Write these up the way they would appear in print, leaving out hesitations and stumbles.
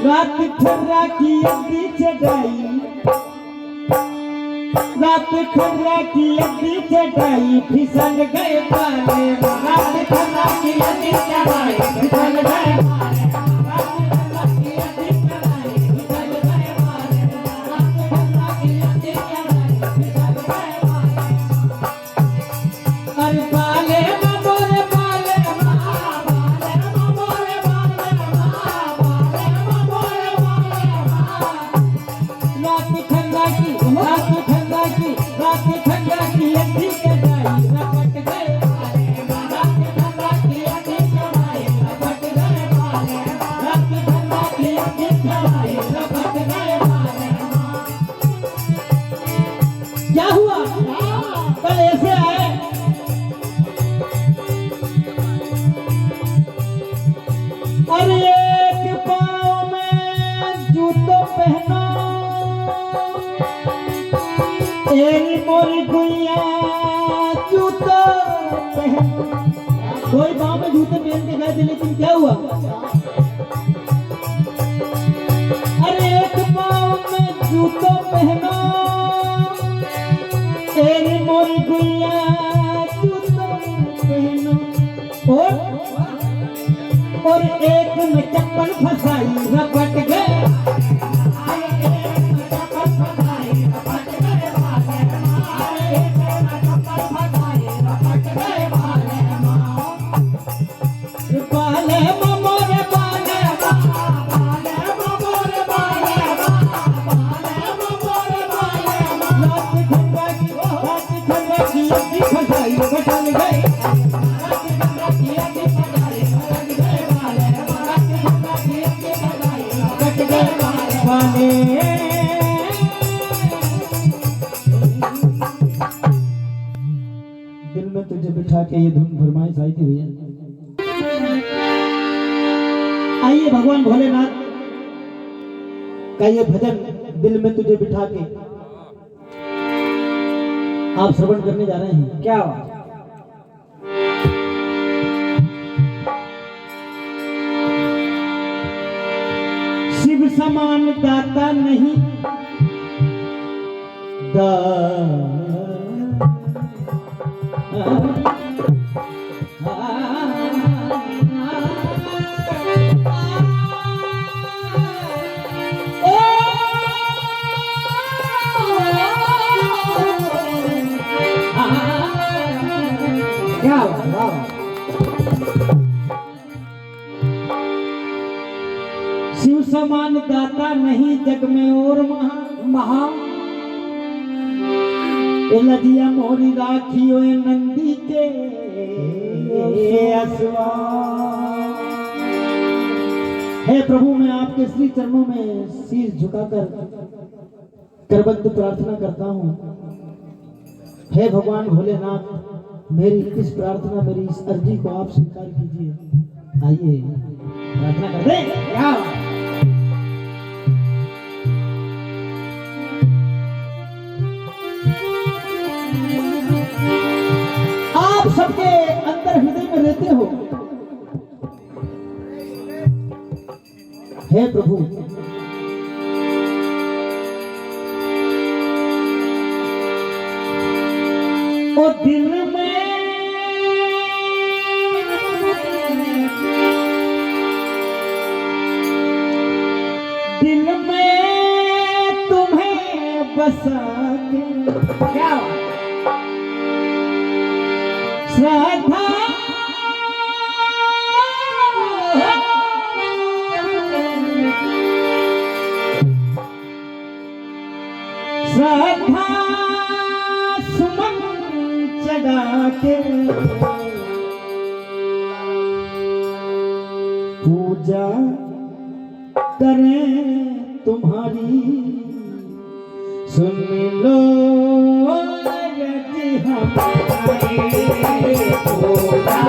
रात खर्रा की अद्दी चढ़ाई, रात खर्रा की अद्दी चढ़ाई, फिसल गए पाले। रात खर्रा की अद्दी चढ़ाई, फिसल गए पाले। क्या हुआ? कल ऐसे आए, अरे एक पाँव में जूतों पहनो, तेरी मोरी गुइया जूतों पहनो। कोई पाँव में जूते पहन के गए थे, लेकिन क्या हुआ? अरे एक पाँव में जूतों पहनो, तेरी मोरी गुइया जूतों पहनो। और एक में चप्पल फंसाई, रपट गए। दिल में तुझे बिठा के ये धुन फरमाइश आई थी भैया। आइए भगवान भोलेनाथ का ये भजन दिल में तुझे बिठा के आप श्रवण करने जा रहे हैं। क्या शिव समान दाता नहीं, शिव समान दाता नहीं जग में और महा। लदिया मोरी राखी ओए नंदी के असवा। हे प्रभु, मैं आपके श्री चरणों में शीश झुकाकर करबद्ध प्रार्थना करता हूँ। हे भगवान भोलेनाथ, मेरी इस प्रार्थना, मेरी इस अर्जी को आप स्वीकार कीजिए। आइए प्रार्थना कर दें। क्या आप सबके अंदर हृदय में रहते हो। हे प्रभु, ओ दिल में तुम्हें बसा के क्या श्रद्धा श्रद्धा सुमन चढ़ा के पूजा करें तुम्हारी। सुन लो यदि हमारी पूजा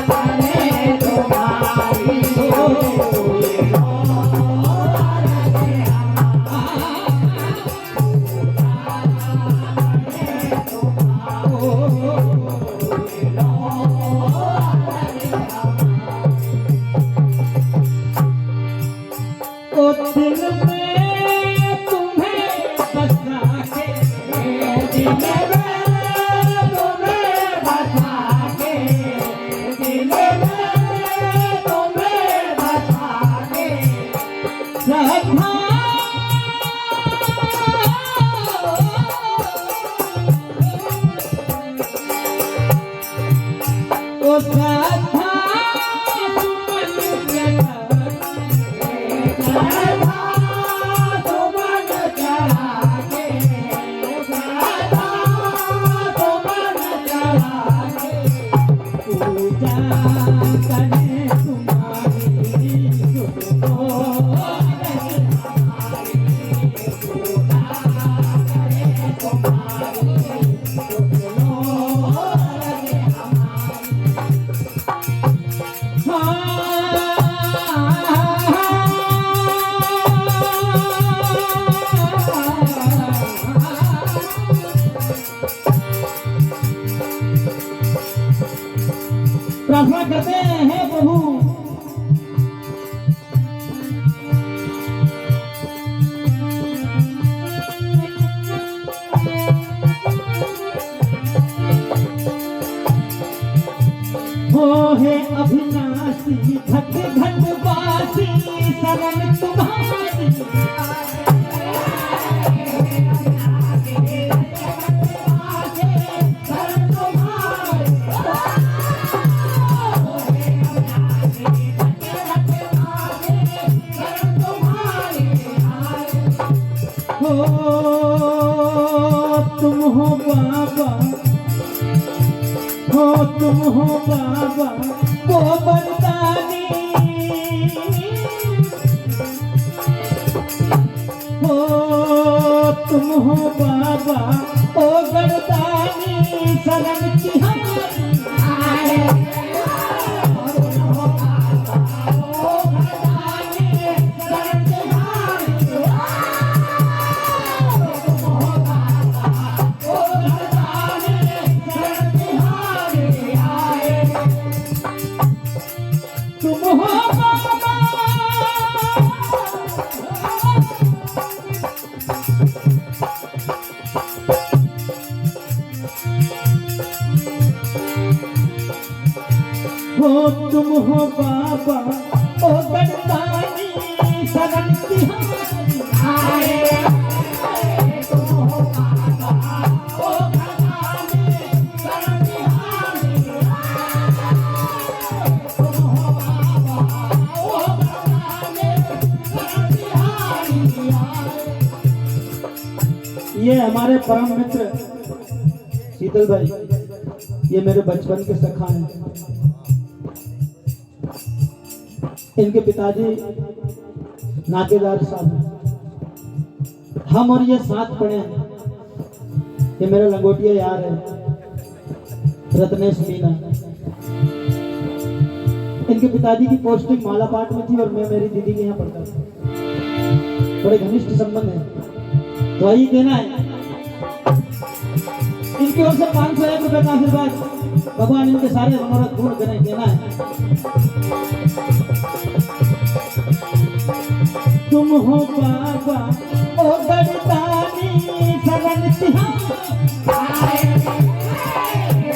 करें तुम्हारी। प्रार्थना करते हैं प्रभु हो है अविनाशी घट घट वासी शरण तुम्हारी तुम हो बाबा हो तुम हो बाबा वो बरदानी हो तुम हो बाबा ओ बरदानी शरण की हमारी हो तुम हो बाबा ओ बरदानी शरण की हमारी तुम हो बाबा ओ बरदानी शरण की हमारी तुम हो बाबा ओ बरदानी शरण की हमारी। ये हमारे परम मित्र शीतल भाई, ये मेरे बचपन के सखा हैं। इनके पिताजी नाकेदार साहब हैं। हम और ये साथ पढ़े हैं। ये मेरा लंगोटिया यार है रत्नेश मीना। इनके पिताजी की पोस्टिंग मालापाट में थी और मैं मेरी दीदी के यहाँ पढ़ता था। बड़े घनिष्ठ संबंध है। तो आइए देना है इनकी ओर से 501 रुपए का आशीर्वाद। भगवान इनके सारे मनोरथ पूर्ण करें। देना है तुम हो बाबा ओ बरदानी शरण तिहारी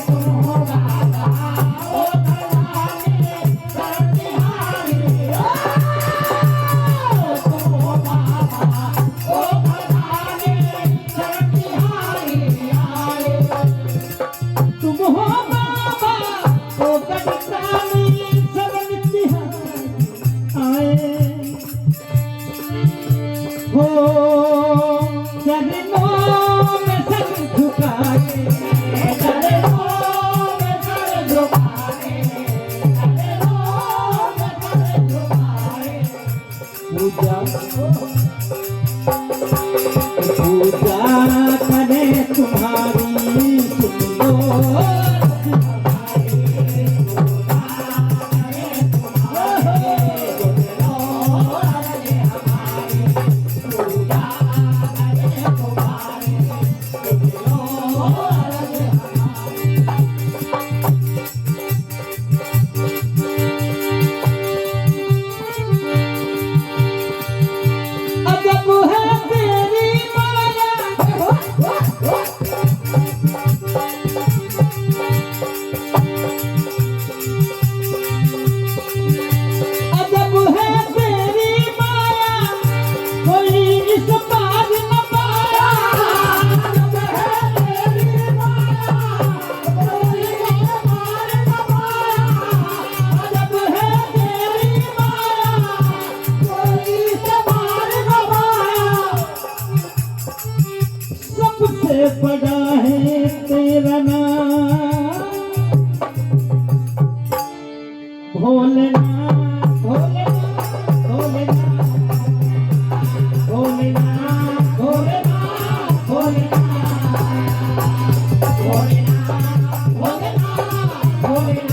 तुम हो बाबा ओ बरदानी शरण तिहारी तुम हो बाबा ओ बरदानी शरण तिहारी तुम हो बाबा ओ बरदानी शरण तिहारी आए हो चरणों में सर झुका के चरणों में सर झुका के चरणों में सर झुका के पूजा पूजा करे तुम्हारी सुनो सबसे बड़ा है तेरा नाम भोलेनाथ भोलेनाथ भोलेनाथ भोलेनाथ भोलेनाथ भोलेनाथ भोलेनाथ भोलेनाथ भोलेनाथ